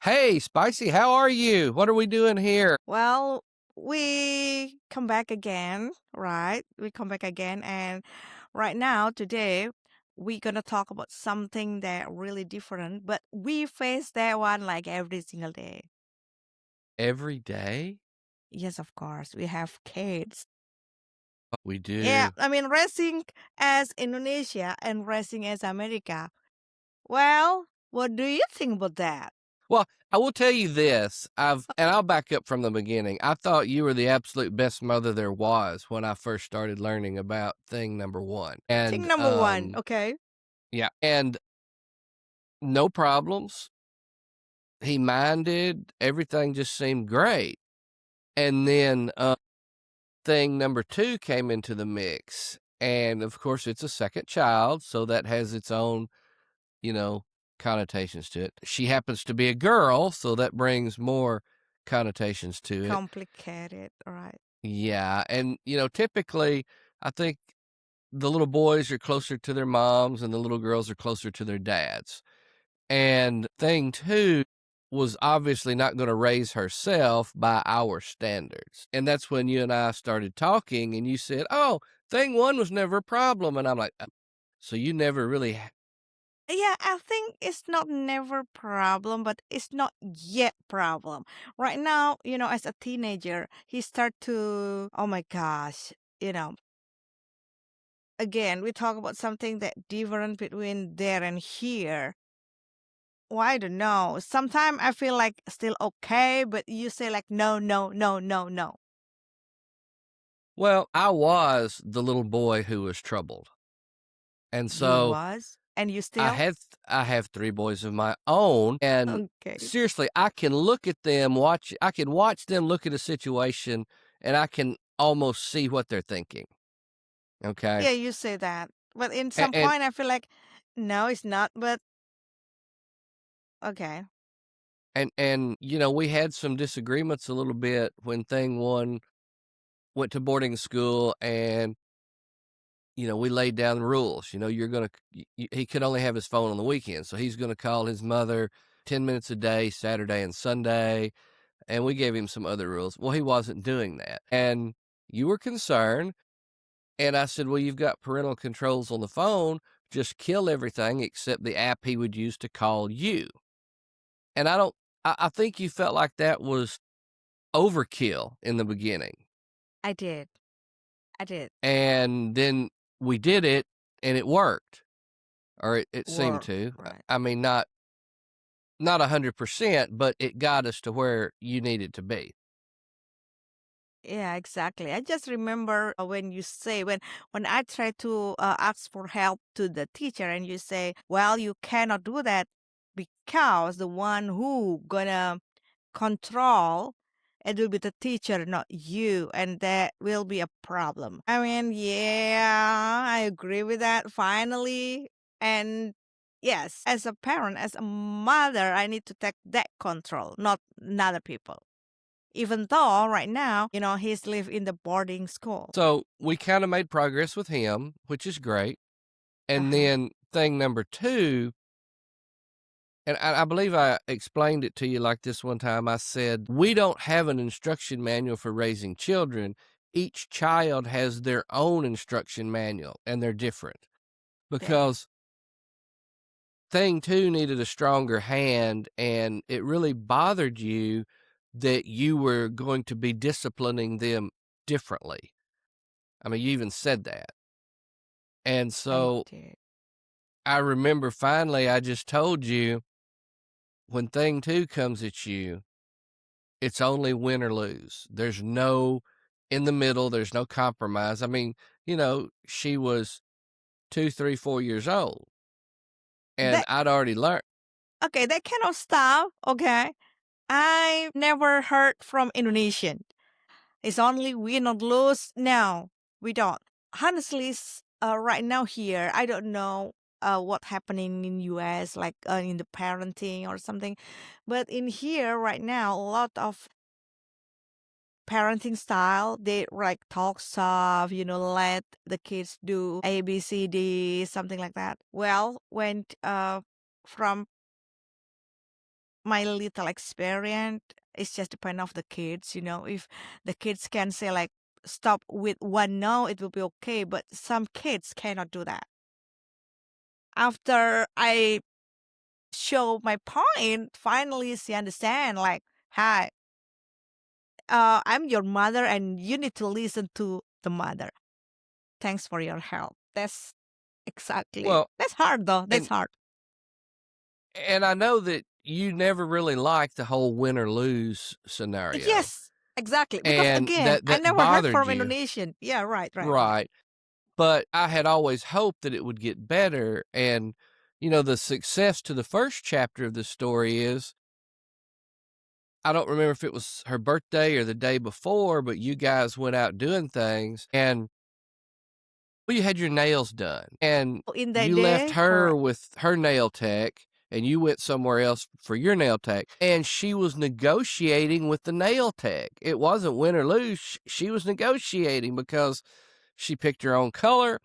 Hey, Spicy, how are you? What are we doing here? Well, we come back again, right? We come back again, and right now, today, we're gonna talk about something that really different, but we face that one like every single day. Every day? Yes, of course, we have kids. We Yeah, do. I mean, racing as Indonesia and racing as America. Well, what do you think about that? Well, I will tell you this. I'll back up from the beginning. I thought you were the absolute best mother there was when I first started learning about thing number one. Thing number one, okay? Yeah, and no problems. He minded. Everything just seemed great. And then thing number two came into the mix. And of course, it's a second child. So that has its own you know, connotations to it. She happens to be a girl, so that brings more connotations to it. Complicated, right? Yeah, and, typically, I think the little boys are closer to their moms and the little girls are closer to their dads. And thing 2 was obviously not gonna raise herself by our standards. And that's when you and I started talking and you said, "Oh, thing 1 was never a problem," and I'm like, so you never really." Yeah, I think it's not never problem, but it's not yet problem. Right now, as a teenager, he start to, oh my gosh, you know, again, we talk about something that different between there and here. Well, I don't know. Sometimes I feel like still okay, but you say like no, no, no, no, no. Well, I was the little boy who was troubled. And You so was and you I still had I have 3 boys of my own, and okay. seriously, I can watch them look at a situation, and I can almost see what they're thinking, okay? Yeah, you say that, but in And some and point I feel like no, it's not. But okay, we had some disagreements a little bit when thing 1 went to boarding school and, we laid down the rules. You're gonna he could only have his phone on the weekend, so he's gonna call his mother 10 minutes a day, Saturday and Sunday. And we gave him some other rules. Well, he wasn't doing that. And you were concerned. And I said, well, you've got parental controls on the phone. Just kill everything except the app he would use to call you. And I think you felt like that was overkill in the beginning. I did. I did. And then we did it and it worked, or it seemed Work, to. right. I mean, not 100%, but it got us to where you needed to be. Yeah, exactly. I just remember when you say when I try to ask for help to the teacher, and you say, "Well, you cannot do that because the one who gonna control it will be the teacher, not you, and that will be a problem." I mean, yeah, I agree with that. Finally, and yes, as a parent, as a mother, I need to take that control, not other people. Even though right now, he's live in the boarding school. So we kind of made progress with him, which is great. And Uh-huh. then thing number 2, and I believe I explained it to you like this one time. I said, "We don't have an instruction manual for raising children. Each child has their own instruction manual, and they're different." Yeah. Because thing 2 needed a stronger hand, and it really bothered you that you were going to be disciplining them differently. I mean, you even said that. And I so did. I remember finally I just told you, when thing 2 comes at you, it's only win or lose. There's no in the middle, there's no compromise. I mean, she was 2, 3, 4 years old, and That I'd already learned. okay, that cannot stop. Okay. I never heard from Indonesian. It's only win or lose. No, we don't. Honestly, right now here, I don't know what happening in US, like in the parenting or something. But in here right now, a lot of parenting style, they like talk soft, let the kids do A, B, C, D, something like that. Well, went from my little experience. It's just depend of the kids, if the kids can say like stop with one no, it will be okay. But some kids cannot do that. After I show my point, finally she understand like, hi, I'm your mother and you need to listen to the mother. Thanks for your help. That's exactly. Well, That's hard though. That's and hard. I know that you never really liked the whole win or lose scenario, Yes, exactly. Because and again, I that never heard bothered from you, Indonesian. Yeah, right, right, right. right? But I had always hoped that it would get better, and, the success to the first chapter of the story is I don't remember if it was her birthday or the day before, but you guys went out doing things, and well, you had your nails done, and Oh, in that you left day, her correct. with her nail tech, and you went somewhere else for your nail tech, and she was negotiating with the nail tech. It wasn't win or lose. She was negotiating because she picked her own color.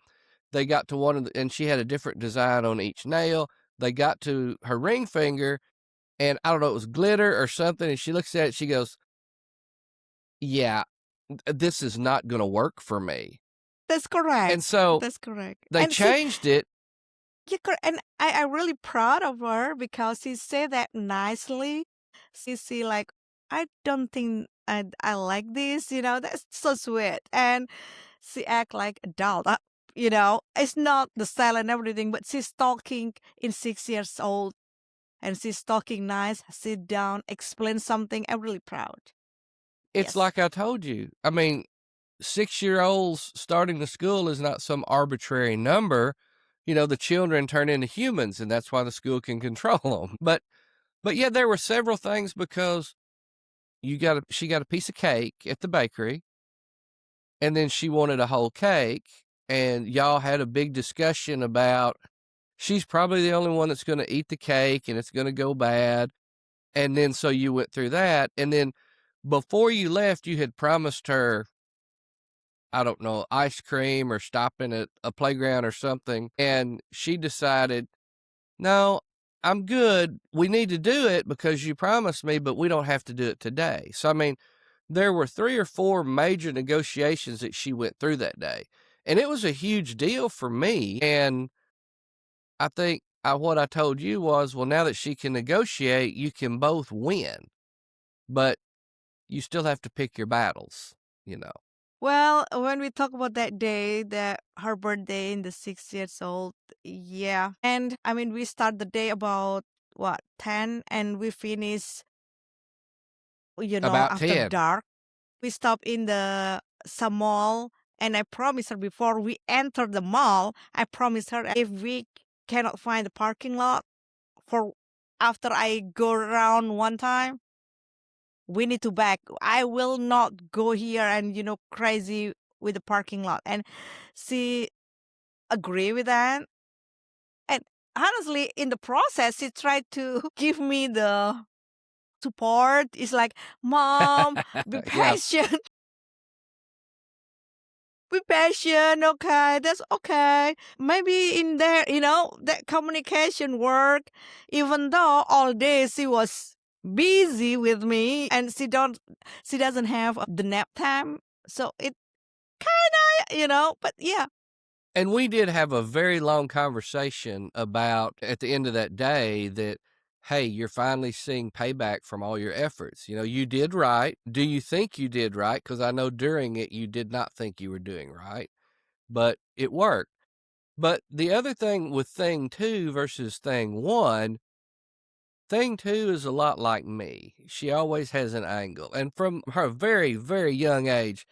They got to and she had a different design on each nail. They got to her ring finger, and I don't know, it was glitter or something. And she looks at it, she goes, "Yeah, this is not going to work for me." That's correct. And so That's correct. they And see, changed it. yeah, and I'm really proud of her because she said that nicely. She like, I don't think I like this, that's so sweet. And she act like adult. It's not the style and everything, but she's talking in 6 years old and she's talking nice, sit down, explain something. I'm really proud. It's Yes. like I told you. I mean, 6-year-olds starting the school is not some arbitrary number. The children turn into humans, and that's why the school can control them. But yeah, there were several things because she got a piece of cake at the bakery, and then she wanted a whole cake, and y'all had a big discussion about she's probably the only one that's gonna eat the cake, and it's gonna go bad, and then so you went through that, and then before you left, you had promised her, I don't know, ice cream or stopping at a playground or something, and she decided, "No, I'm good. We need to do it because you promised me, but we don't have to do it today." So, I mean, there were 3 or 4 major negotiations that she went through that day, and it was a huge deal for me, and I think what I told you was, "Well, now that she can negotiate, you can both win, but you still have to pick your battles," you know? Well, when we talk about that day, that her birthday in the 6 years old, yeah. And I mean, we start the day about what 10, and we finish, About after 10. dark. We stop in the some mall, and I promised her before we enter the mall, I promised her if we cannot find the parking lot for after I go around one time, we need to back. I will not go here and crazy with the parking lot. And she agree with that. And honestly, in the process, she tried to give me the support. It's like, Mom, be Yeah, patient. Be patient, okay, that's okay. Maybe in there, that communication work, even though all day she was busy with me and she doesn't have the nap time. So it kinda, but yeah. and we did have a very long conversation about, at the end of that day, that, "Hey, you're finally seeing payback from all your efforts. You did right. Do you think you did right? Because I know during it, you did not think you were doing right, but it worked." But the other thing with thing 2 versus thing 1, thing 2 is a lot like me. She always has an angle, and from her very, very young age,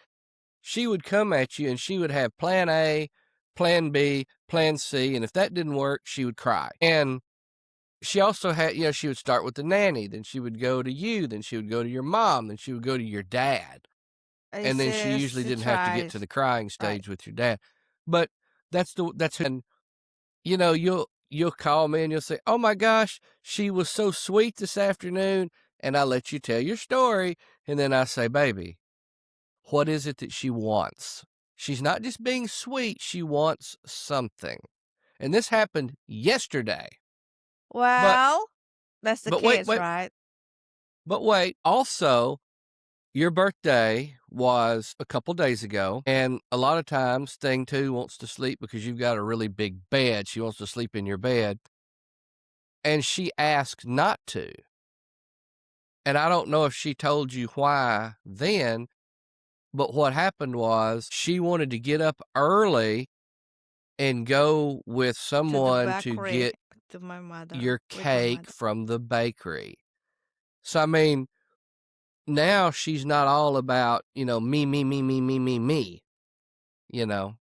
she would come at you and she would have plan A, plan B, plan C, and if that didn't work, she would cry. And she also had, she would start with the nanny, then she would go to you, then she would go to your mom, then she would go to your dad. I And then she says usually she didn't have to get to tries. the crying Right. stage with your dad. But and you'll call me and you'll say, "Oh my gosh, she was so sweet this afternoon." And I let you tell your story. And then I say, "Baby, what is it that she wants? She's not just being sweet, she wants something." And this happened yesterday. But Well, that's the but wait, case, wait, right? But wait, also, your birthday was a couple days ago, and a lot of times Thing 2 wants to sleep because you've got a really big bed. She wants to sleep in your bed, and she asked not to. And I don't know if she told you why then, but what happened was she wanted to get up early and go with To the someone to bakery, get to my mother, your with my cake mother. from the bakery. So, I mean, now she's not all about, me, me, me, me, me, me, me, you know?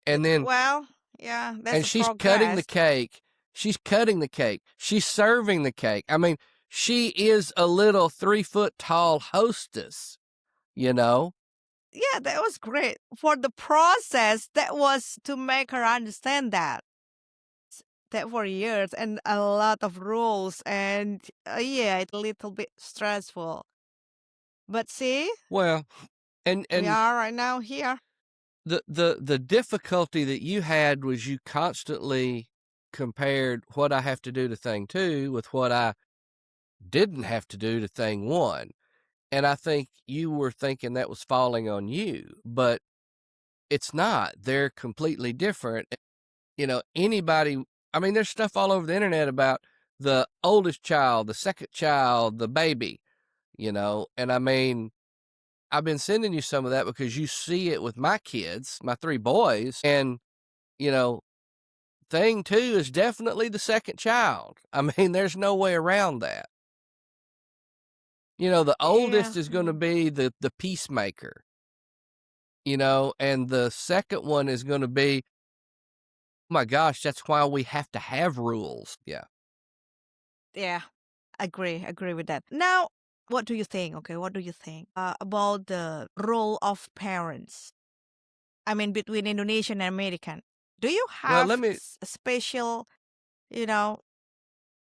And then Well, yeah, that's and a she's cutting the progress. cake. She's cutting the cake. She's serving the cake. I mean, she is a little 3-foot tall hostess, you know? Yeah, that was great. For the process, that was to make her understand that for years and a lot of rules and yeah, it's a little bit stressful. But see, Well, and we and are right now here. the difficulty that you had was you constantly compared what I have to do to thing 2 with what I didn't have to do to thing 1. And I think you were thinking that was falling on you, but it's not. They're completely different. Anybody, I mean, there's stuff all over the internet about the oldest child, the second child, the baby, and I mean, I've been sending you some of that because you see it with my kids, my 3 boys, and, you know, thing 2 is definitely the second child. I mean, there's no way around that. The Yeah. oldest is gonna be the peacemaker, and the second one is gonna be, "Oh my gosh, that's why we have to have rules." Yeah. Yeah. Agree with that. Now, what do you think? Okay, what do you think about the role of parents? I mean, between Indonesian and American. Do you Well, have a special, you know,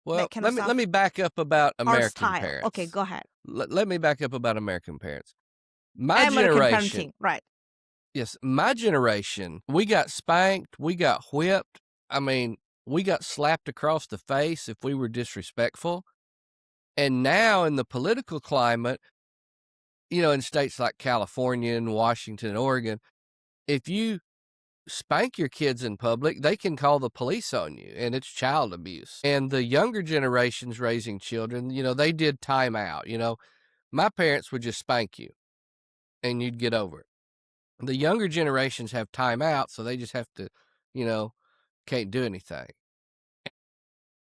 that kind of let me stuff back up about or American style? Okay, parents. go ahead. Let me back up about American parents. My American generation parenting, right? Yes, my generation, we got spanked, we got whipped. I mean, we got slapped across the face if we were disrespectful. And now in the political climate, in states like California and Washington and Oregon, if you spank your kids in public, they can call the police on you, and it's child abuse. And the younger generations raising children, they did time out. My parents would just spank you and you'd get over it. The younger generations have time out, so they just have to, you know, can't do anything.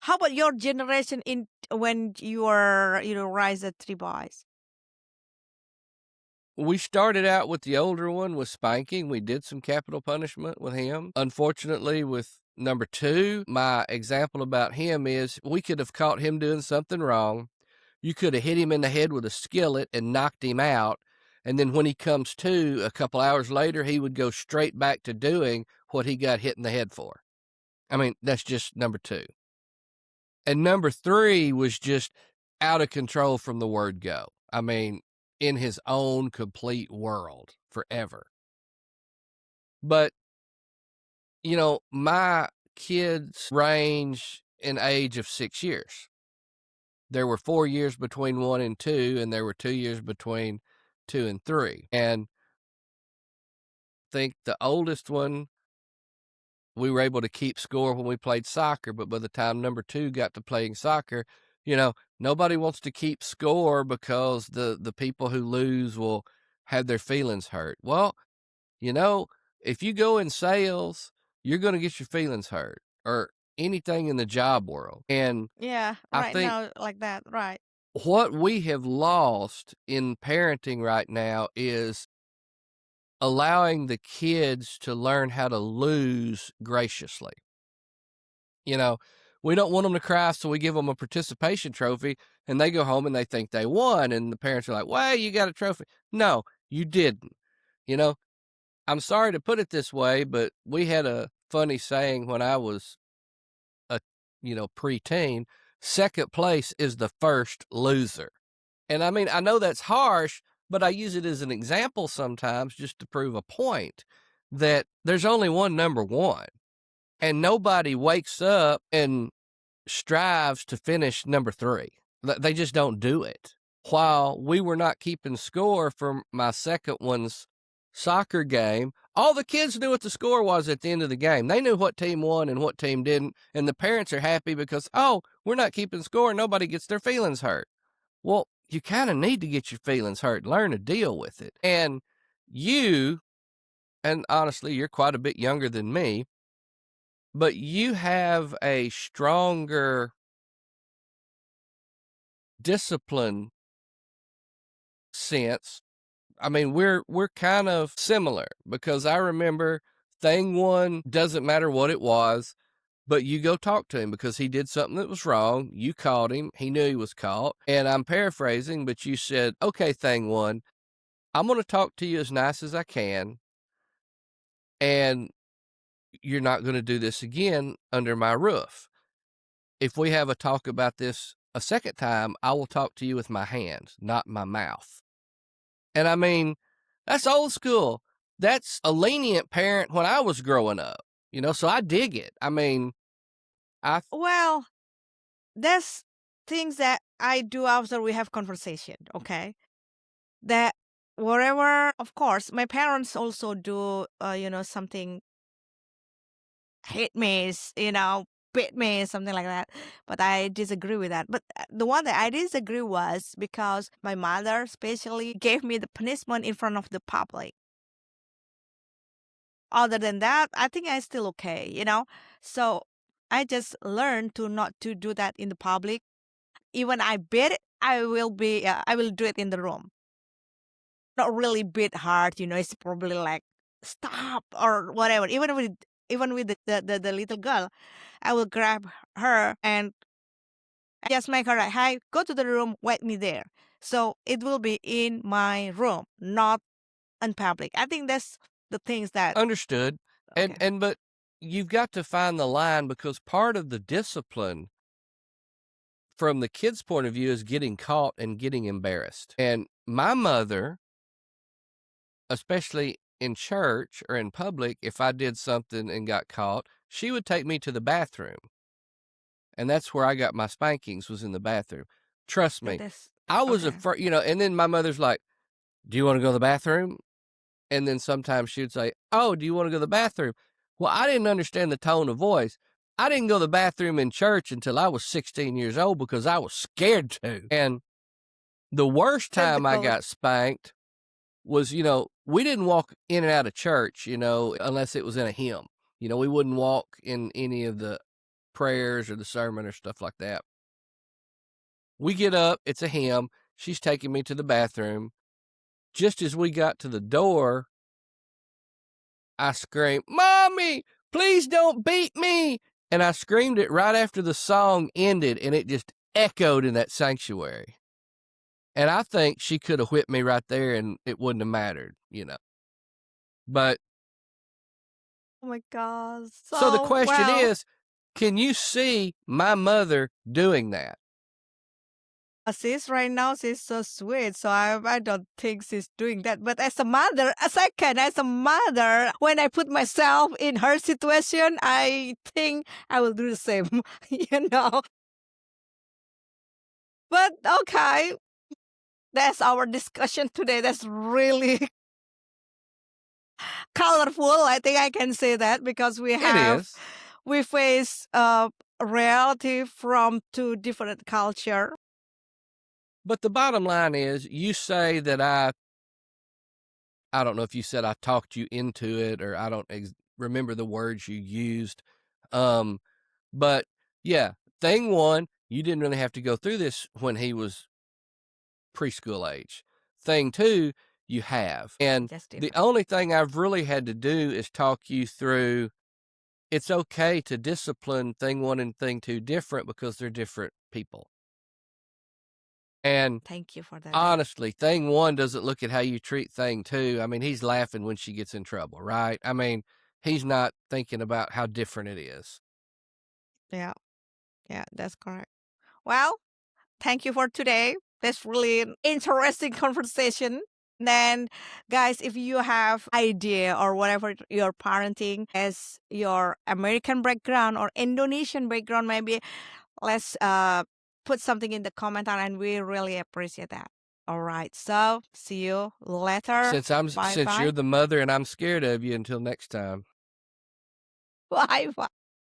How about your generation in when you were, raised at three boys? We started out with the older one with spanking. We did some capital punishment with him. Unfortunately, with number 2, my example about him is we could have caught him doing something wrong. You could have hit him in the head with a skillet and knocked him out. And then when he comes to a couple hours later, he would go straight back to doing what he got hit in the head for. I mean, that's just number 2. And number 3 was just out of control from the word go. I mean, in his own complete world forever. But, my kids range in age of 6 years. There were 4 years between 1 and 2, and there were 2 years between 2 and 3. And I think the oldest one, we were able to keep score when we played soccer, but by the time number 2 got to playing soccer, nobody wants to keep score because the people who lose will have their feelings hurt. Well, you know, if you go in sales, you're going to get your feelings hurt or anything in the job world. And Yeah, I right think now, like that, right? what we have lost in parenting right now is allowing the kids to learn how to lose graciously. You know, we don't want them to cry, so we give them a participation trophy, and they go home and they think they won, and the parents are like, "Well, you got a trophy." No, you didn't. You know, I'm sorry to put it this way, but we had a funny saying when I was a, preteen, second place is the first loser. And I mean, I know that's harsh, but I use it as an example sometimes just to prove a point that there's only one number 1, and nobody wakes up and strives to finish number 3. They just don't do it. While we were not keeping score for my second one's soccer game, all the kids knew what the score was at the end of the game. They knew what team won and what team didn't, and the parents are happy because, oh, we're not keeping score, nobody gets their feelings hurt. Well, you kinda need to get your feelings hurt, learn to deal with it, and you and honestly, you're quite a bit younger than me, but you have a stronger discipline sense. I mean, we're kind of similar because I remember thing one doesn't matter what it was, but you go talk to him because he did something that was wrong. You caught him. He knew he was caught. And I'm paraphrasing, but you said, okay, thing one, I'm going to talk to you as nice as I can. And you're not going to do this again under my roof. If we have a talk about this a second time, I will talk to you with my hands, not my mouth. And I mean, that's old school. That's a lenient parent when I was growing up, so I dig it. I mean, I Well, there's things that I do after we have conversation, okay? That whatever, of course, my parents also do, something hit me, beat me, something like that. But I disagree with that. But the one that I disagree was because my mother, especially, gave me the punishment in front of the public. Other than that, I think I'm still okay. So I just learned to not to do that in the public. Even I beat it, I will do it in the room. Not really beat hard. It's probably like stop or whatever. Even with the little girl, I will grab her and just make her like, "Hey, go to the room, wait me there." So it will be in my room, not in public. I think that's the things that understood. And okay. and but you've got to find the line because part of the discipline from the kid's point of view is getting caught and getting embarrassed. And my mother, especially in church or in public, if I did something and got caught, she would take me to the bathroom. And that's where I got my spankings was in the bathroom. Trust me, That's I was okay. afraid, and then my mother's like, "Do you wanna go to the bathroom?" And then sometimes she would say, "Oh, do you wanna go to the bathroom?" Well, I didn't understand the tone of voice. I didn't go to the bathroom in church until I was 16 years old because I was scared to. And the worst That's the time I color. got spanked was, we didn't walk in and out of church, unless it was in a hymn. We wouldn't walk in any of the prayers or the sermon or stuff like that. We get up, it's a hymn. She's taking me to the bathroom. Just as we got to the door, I screamed, "Mommy, please don't beat me." And I screamed it right after the song ended, and it just echoed in that sanctuary. And I think she could have whipped me right there and it wouldn't have mattered. But Oh my god. so the So question well. is, can you see my mother doing that? Sis right now she's so sweet, so I don't think she's doing that. But as a mother, when I put myself in her situation, I think I will do the same, you know. But okay, that's our discussion today. That's really colorful. I think I can say that because It is. we face reality from two different culture. But the bottom line is, you say that I don't know if you said I talked you into it or I don't remember the words you used. Um, but yeah, thing one, you didn't really have to go through this when he was preschool age. Thing two, you have. And Just the different. only thing I've really had to do is talk you through it's okay to discipline thing one and thing two different because they're different people. And Thank you for that. honestly, thing one doesn't look at how you treat thing two. I mean, he's laughing when she gets in trouble, right? I mean, he's not thinking about how different it is. Yeah, yeah, that's correct. Well, thank you for today. That's really an interesting conversation. Then, guys, if you have idea or whatever your parenting as your American background or Indonesian background, maybe let's put something in the comment, and we really appreciate that. All right. So see you later. Bye Since you're bye. the mother and I'm scared of you, until next time. Bye bye.